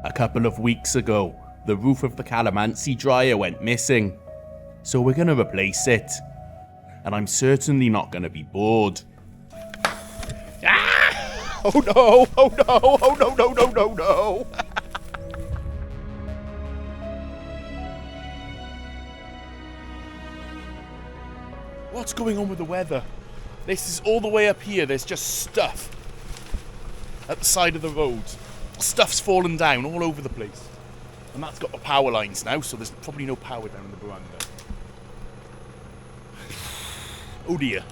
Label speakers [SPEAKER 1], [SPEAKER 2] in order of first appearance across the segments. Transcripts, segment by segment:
[SPEAKER 1] A couple of weeks ago, the roof of the Calamansi dryer went missing, so we're going to replace it. And I'm certainly not going to be bored. Ah! Oh no! Oh no! Oh no! No! No! No! No! What's going on with the weather? This is all the way up here. There's just stuff at the side of the road. Stuff's fallen down all over the place. And that's got the power lines now, so there's probably no power down in the veranda. Oh dear.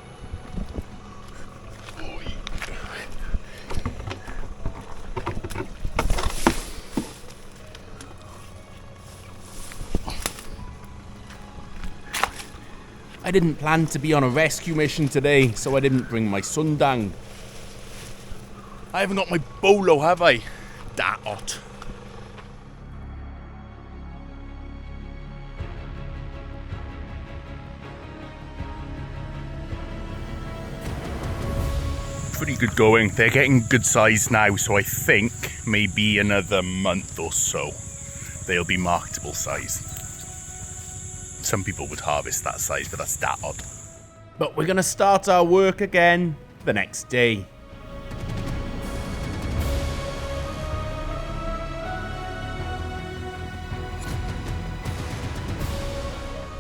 [SPEAKER 1] I didn't plan to be on a rescue mission today, so I didn't bring my sundang. I haven't got my bolo, have I? Daot. Pretty good going. They're getting good size now, so I think maybe another month or so they'll be marketable size. Some people would harvest that size, but that's Daot. But we're going to start our work again the next day.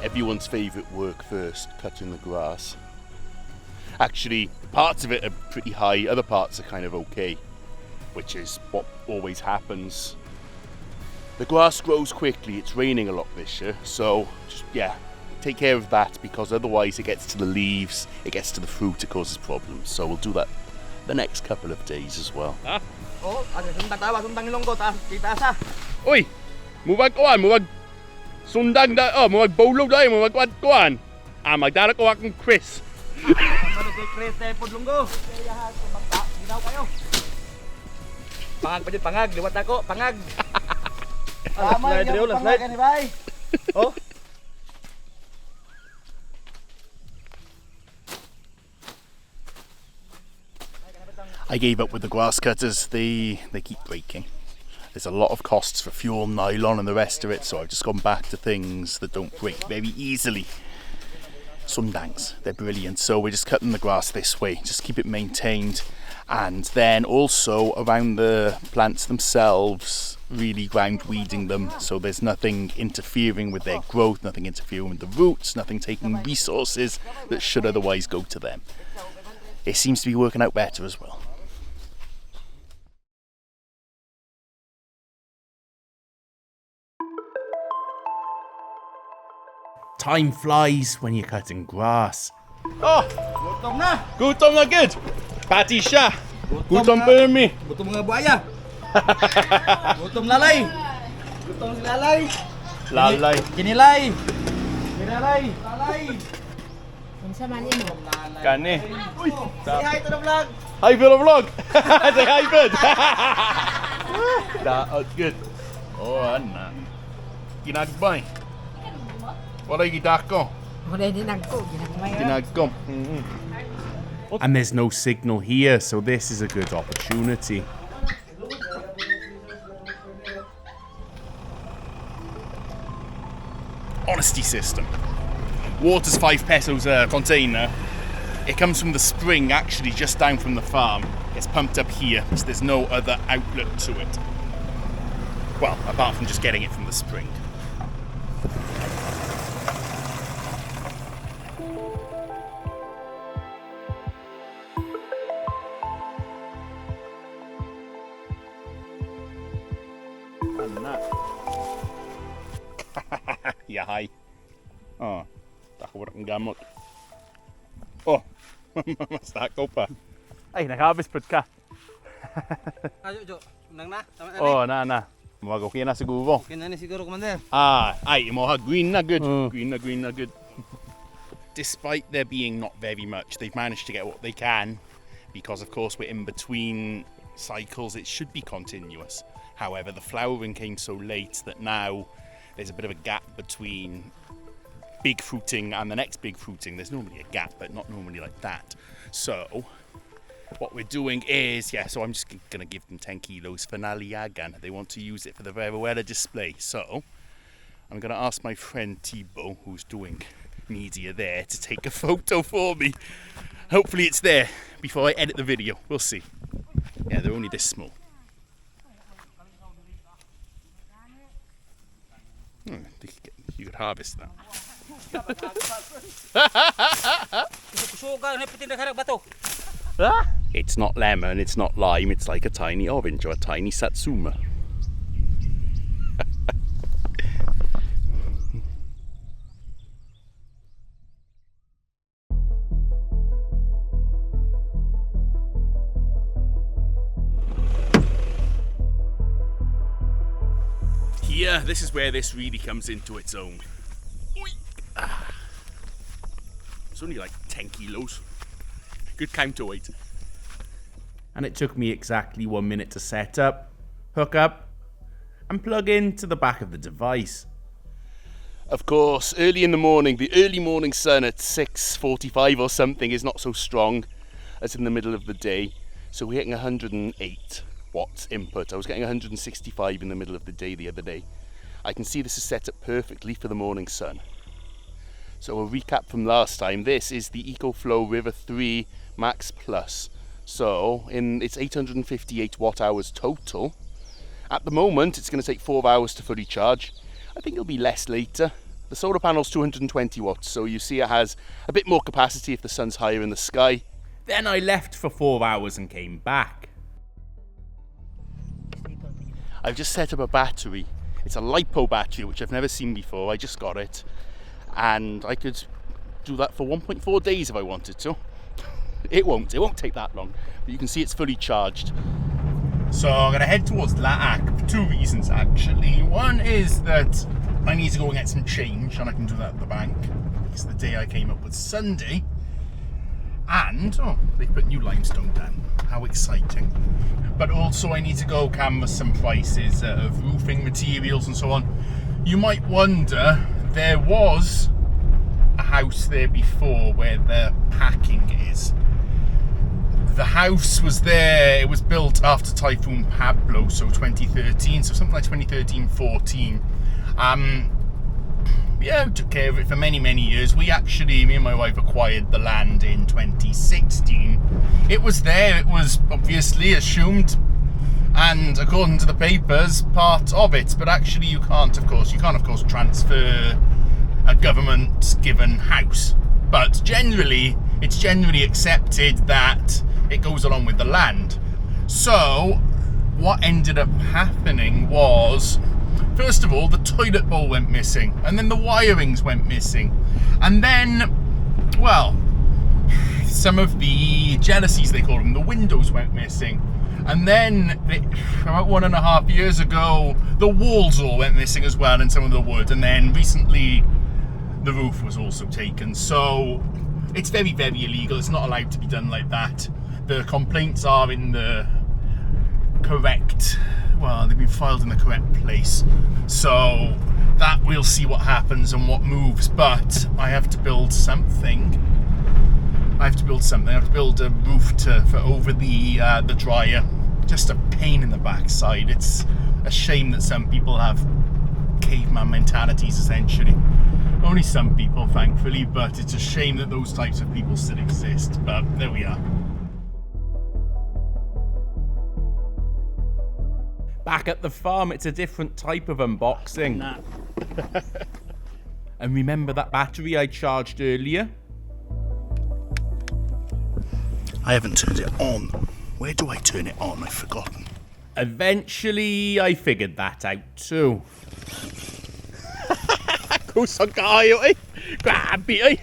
[SPEAKER 1] Everyone's favourite work first, cutting the grass. Actually, parts of it are pretty high, other parts are kind of okay, which is what always happens. The grass grows quickly, it's raining a lot this year, so just, take care of that, because otherwise it gets to the leaves, it gets to the fruit, it causes problems. So we'll do that the next couple of days as well. Uy! Mubag kuan, mubag sundang da, mubag bolo da, mubag kuan. Magdala ko akong Chris.
[SPEAKER 2] Chris pod lunggo. Ginaw kayo. Pangag pa dyan, pangag, liwat ako, pangag. Slide rin, slide. Oh.
[SPEAKER 1] I gave up with the grass cutters, they keep breaking. There's a lot of costs for fuel, nylon and the rest of it, so I've just gone back to things that don't break very easily. Sundangs, they're brilliant, so we're just cutting the grass this way, just keep it maintained, and then also around the plants themselves, really ground weeding them, so there's nothing interfering with their growth, nothing interfering with the roots, nothing taking resources that should otherwise go to them. It seems to be working out better as well. Time flies when you're cutting grass. Oh!
[SPEAKER 2] Gutom na!
[SPEAKER 1] Gutom na good! Pati siya! Gutom pa mi!
[SPEAKER 2] Gutom mga buhaya! Gutom lalay! Gutom si lalay!
[SPEAKER 1] Lalay!
[SPEAKER 2] Kinilay! Kinilay! Lalay!
[SPEAKER 3] Unsa man imo?
[SPEAKER 1] Kani!
[SPEAKER 2] Say hi to the vlog!
[SPEAKER 1] Hi for the vlog! Say hi bud! Daot good! Oh, ana! Ginagbay! Wala gidako.
[SPEAKER 3] Wala dinagko, ginagmay.
[SPEAKER 1] Ginagko. And there's no signal here, so this is a good opportunity. Honesty system. Water's 5 pesos a container. It comes from the spring, actually, just down from the farm. It's pumped up here, so there's no other outlet to it. Well, apart from just getting it from the spring. Yahay. Oh, tako ng gamot. Oh, mas takaw pa. Ay, nag-harvest ka.
[SPEAKER 2] Ayo, Jo. Nang na? Tama na.
[SPEAKER 1] Oh, na. Okay na siguro.
[SPEAKER 2] Okay na ni siguro, Kumander.
[SPEAKER 1] Ay, mo ha green na good. Green na good. Despite there being not very much, they've managed to get what they can, because of course we're in between cycles. It should be continuous. However, the flowering came so late that now there's a bit of a gap between big fruiting and the next big fruiting. There's normally a gap, but not normally like that. So what we're doing is, so I'm just going to give them 10 kilos for Naliyagan. They want to use it for the Veruela display. So I'm going to ask my friend Thibaut, who's doing media there, to take a photo for me. Hopefully it's there before I edit the video. We'll see. Yeah, they're only this small. You could harvest that. It's not lemon, it's not lime, it's like a tiny orange or a tiny satsuma. Here, this is where this really comes into its own. It's only like 10 kilos. Good counterweight. And it took me exactly 1 minute to set up, hook up, and plug into the back of the device. Of course, early in the morning, the early morning sun at 6:45 or something is not so strong as in the middle of the day. So we're hitting 108 watts input. I was getting 165 in the middle of the day the other day. I can see this is set up perfectly for the morning sun. So a recap from last time, this is the EcoFlow RIVER 3 Max Plus. So it's 858 watt hours total. At the moment it's going to take 4 hours to fully charge. I think it'll be less later. The solar panel's 220 watts, so you see it has a bit more capacity if the sun's higher in the sky. Then I left for 4 hours and came back. I've just set up a battery. It's a LiPo battery, which I've never seen before. I just got it. And I could do that for 1.4 days if I wanted to. It won't take that long. But you can see it's fully charged. So I'm going to head towards Daot for 2 reasons actually. One is that I need to go and get some change, and I can do that at the bank. It's the day I came up with Sunday. And, they put new limestone down. How exciting. But also I need to go canvass some prices of roofing materials and so on. You might wonder, there was a house there before where the packing is. The house was there, it was built after Typhoon Pablo, so 2013, so something like 2013-14. Yeah, we took care of it for many, many years. Me and my wife acquired the land in 2016. It was there, it was obviously assumed, and according to the papers, part of it. But actually you can't of course transfer a government given house. But it's generally accepted that it goes along with the land. So what ended up happening was, first of all, the toilet bowl went missing, and then the wirings went missing, and then, well, some of the jealousies, they call them, the windows went missing, and then about 1.5 years ago the walls all went missing as well, and some of the wood, and then recently the roof was also taken. So it's very, very illegal. It's not allowed to be done like that. The complaints are in the correct, well, they've been filed in the correct place, so that we'll see what happens and what moves. But I have to build something. I have to build a roof for over the dryer. Just a pain in the backside. It's a shame that some people have caveman mentalities, essentially. Only some people, thankfully, but it's a shame that those types of people still exist. But there we are. Back at the farm, it's a different type of unboxing. And remember that battery I charged earlier? I haven't turned it on. Where do I turn it on? I've forgotten. Eventually, I figured that out too. Kusa kayo eh. Grabe eh.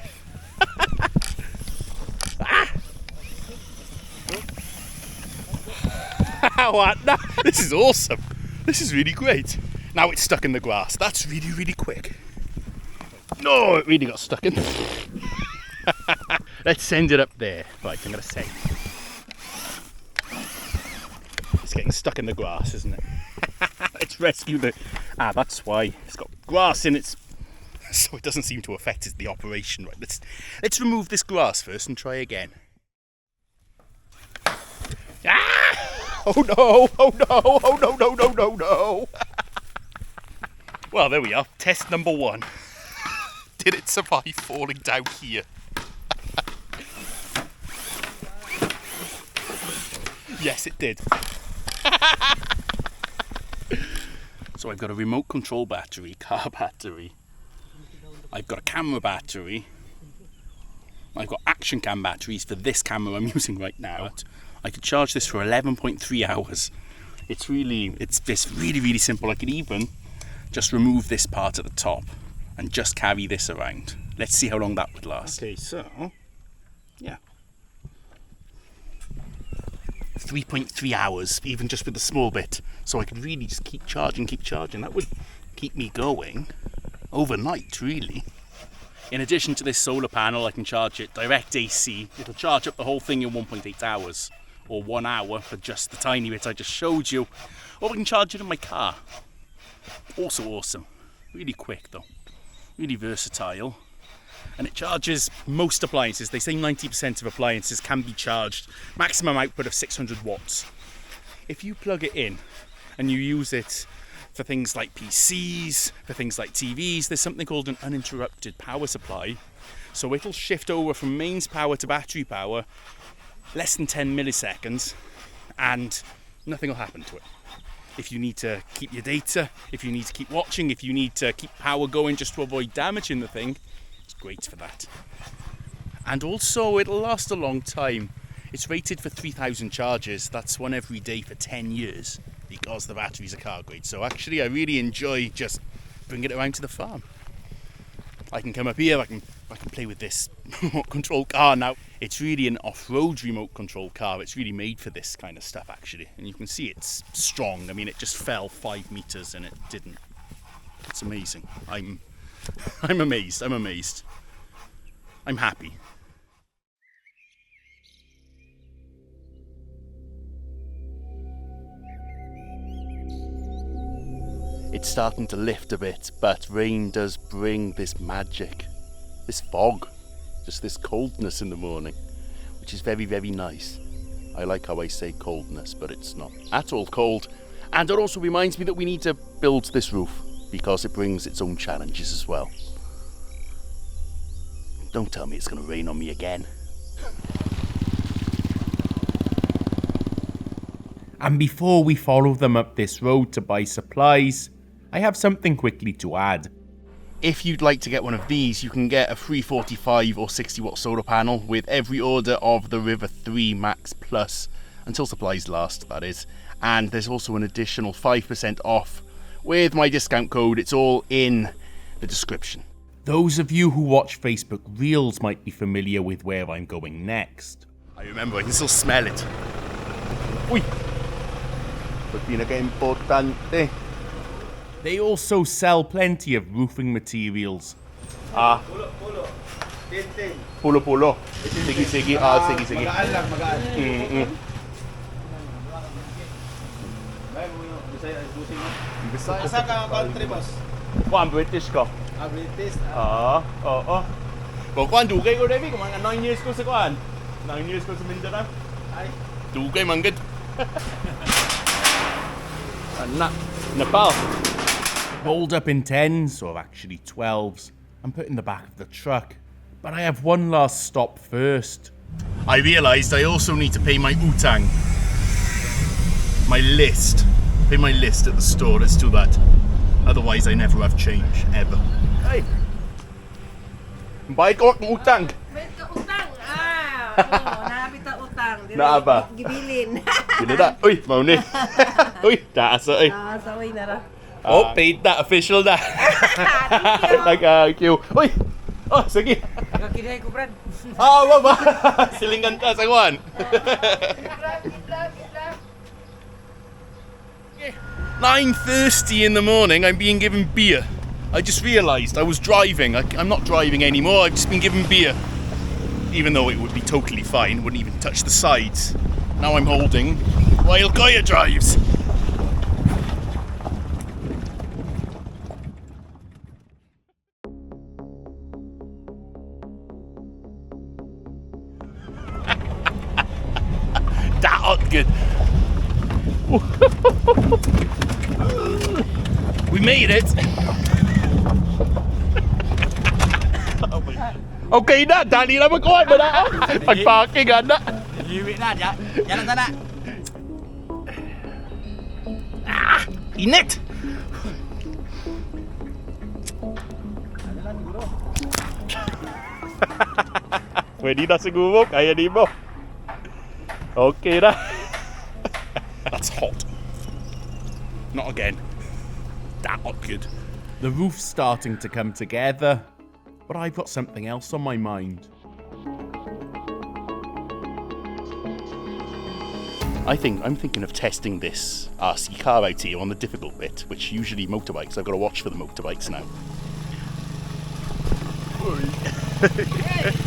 [SPEAKER 1] What? No, this is awesome. This is really great. Now it's stuck in the grass. That's really, really quick. No, it really got stuck in. Let's send it up there. Right, I'm going to send. It's getting stuck in the grass, isn't it? Let's rescue the... that's why. It's got grass in its... So it doesn't seem to affect the operation. Right, let's remove this grass first and try again. Ah! Oh no! Oh no! Oh no! No! No! No! No! Well, there we are. Test number 1. Did it survive falling down here? Yes, it did. So I've got a remote control battery, car battery. I've got a camera battery. I've got action cam batteries for this camera I'm using right now. I could charge this for 11.3 hours. It's really simple. I could even just remove this part at the top and just carry this around. Let's see how long that would last. Okay, so, yeah. 3.3 hours, even just with the small bit. So I could really just keep charging. That would keep me going overnight, really. In addition to this solar panel, I can charge it direct AC. It'll charge up the whole thing in 1.8 hours, or 1 hour for just the tiny bit I just showed you. Or I can charge it in my car. Also awesome. Really quick though. Really versatile. And it charges most appliances. They say 90% of appliances can be charged. Maximum output of 600 watts. If you plug it in and you use it for things like PCs, for things like TVs, there's something called an uninterrupted power supply. So it'll shift over from mains power to battery power less than 10 milliseconds and nothing will happen to it. If you need to keep your data, if you need to keep watching, if you need to keep power going just to avoid damaging the thing, it's great for that. And also it'll last a long time. It's rated for 3,000 charges. That's one every day for 10 years because the batteries are car grade. So actually I really enjoy just bringing it around to the farm. I can come up here, I can play with this remote control car now. It's really an off-road remote control car. It's really made for this kind of stuff actually. And you can see it's strong. I mean, it just fell 5 meters and it didn't. It's amazing. I'm amazed. I'm happy. It's starting to lift a bit, but rain does bring this magic, this fog, just this coldness in the morning, which is very, very nice. I like how I say coldness, but it's not at all cold. And it also reminds me that we need to build this roof, because it brings its own challenges as well. Don't tell me it's going to rain on me again.
[SPEAKER 4] And before we follow them up this road to buy supplies, I have something quickly to add.
[SPEAKER 1] If you'd like to get one of these, you can get a free 45 or 60 watt solar panel with every order of the River 3 Max Plus, until supplies last, that is. And there's also an additional 5% off with my discount code. It's all in the description.
[SPEAKER 4] Those of you who watch Facebook Reels might be familiar with where I'm going next.
[SPEAKER 1] I remember, I can still smell it. Uy! Importante.
[SPEAKER 4] They also sell plenty of roofing materials.
[SPEAKER 1] Ah. Pulo. Sige. Sige.
[SPEAKER 2] Magaan lang, magaan. Sa ka country, boss?
[SPEAKER 1] Kuan British ko.
[SPEAKER 2] British.
[SPEAKER 1] Oo. Kung kuan dugay ko David, kung mga 9 years ko sa kuan. 9 years ko sa Mindanao.
[SPEAKER 2] Ay.
[SPEAKER 1] Dugay manggad. Nepal.
[SPEAKER 4] Rolled up in 10s, or actually 12s, and put in the back of the truck. But I have one last stop first.
[SPEAKER 1] I realised I also need to pay my utang. My list. Pay my list at the store. Let's do that. Otherwise, I never have change, ever. Hey! Bayad ko ng utang!
[SPEAKER 3] Bayad ka utang! Oo, naabit ang utang.
[SPEAKER 1] Naaba?
[SPEAKER 3] Gibilin.
[SPEAKER 1] Gila na. Uy, mauni. Uy, taasa eh.
[SPEAKER 3] Saway na ra.
[SPEAKER 1] Oh, paid na. Official na. Thank you. Uy! Oh, sige.
[SPEAKER 3] Kakinay ko, Brad.
[SPEAKER 1] Baba. Silingan ka sa kuwan. 9:30 in the morning, I'm being given beer. I just realised I was driving. I'm not driving anymore. I've just been given beer. Even though it would be totally fine, wouldn't even touch the sides. Now I'm holding while Goya drives. Daot good. We made it. Okay na, Danny na magkuhan mo na. Pag-parking na.
[SPEAKER 2] Hiwi na, jalan sana.
[SPEAKER 1] Init! Pwede na siguro, kaya di mo. Okay na. That's hot. Not again. Daot good.
[SPEAKER 4] The roof's starting to come together, but I've got something else on my mind.
[SPEAKER 1] I'm thinking of testing this RC car out here on the difficult bit, which usually motorbikes. I've got to watch for the motorbikes now.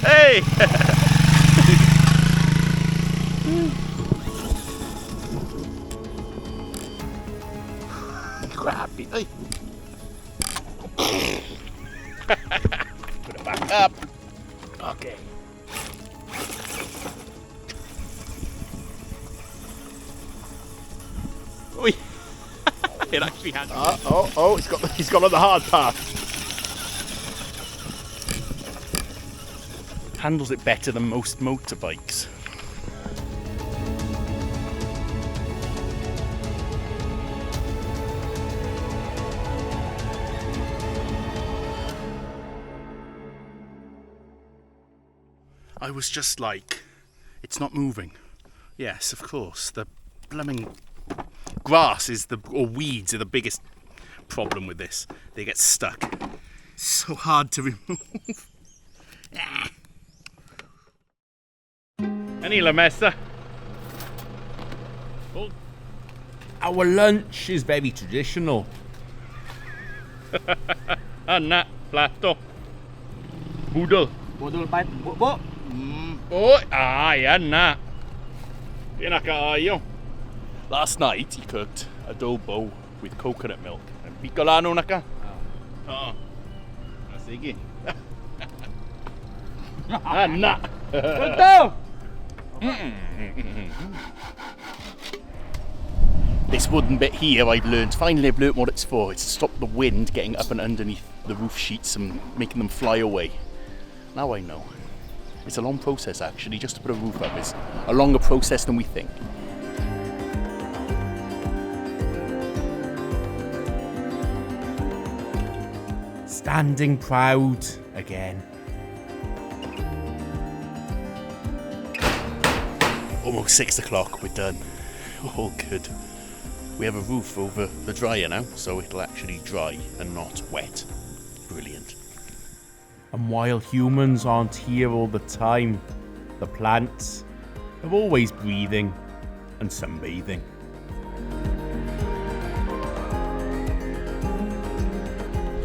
[SPEAKER 1] Hey! Grab it. Hey. Put it back up. Okay. Oi. It actually has. He's got on the hard part. Handles it better than most motorbikes. I was just like, it's not moving. Yes, of course. The blooming grass or weeds are the biggest problem with this. They get stuck. So hard to remove. Any la messa?
[SPEAKER 4] Our lunch is very traditional.
[SPEAKER 1] Anna, plato. Budol.
[SPEAKER 2] Budol pa, bu.
[SPEAKER 1] Oh, yan na. Pinakaayo. Last night he cooked adobo with coconut milk. And bicolano na ka. Oo. Sige. Anna.
[SPEAKER 2] Ito!
[SPEAKER 1] This wooden bit here finally I've learnt what it's for. It's to stop the wind getting up and underneath the roof sheets and making them fly away. Now I know. It's a long process actually, just to put a roof up. It's a longer process than we think.
[SPEAKER 4] Standing proud again.
[SPEAKER 1] Almost 6 o'clock, we're done. All good. We have a roof over the dryer now, so it'll actually dry and not wet. Brilliant.
[SPEAKER 4] And while humans aren't here all the time, the plants are always breathing and sunbathing.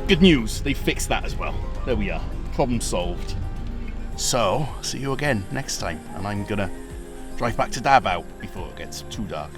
[SPEAKER 1] Good news, they fixed that as well. There we are, problem solved. So, see you again next time, and I'm gonna drive back to Daot before it gets too dark.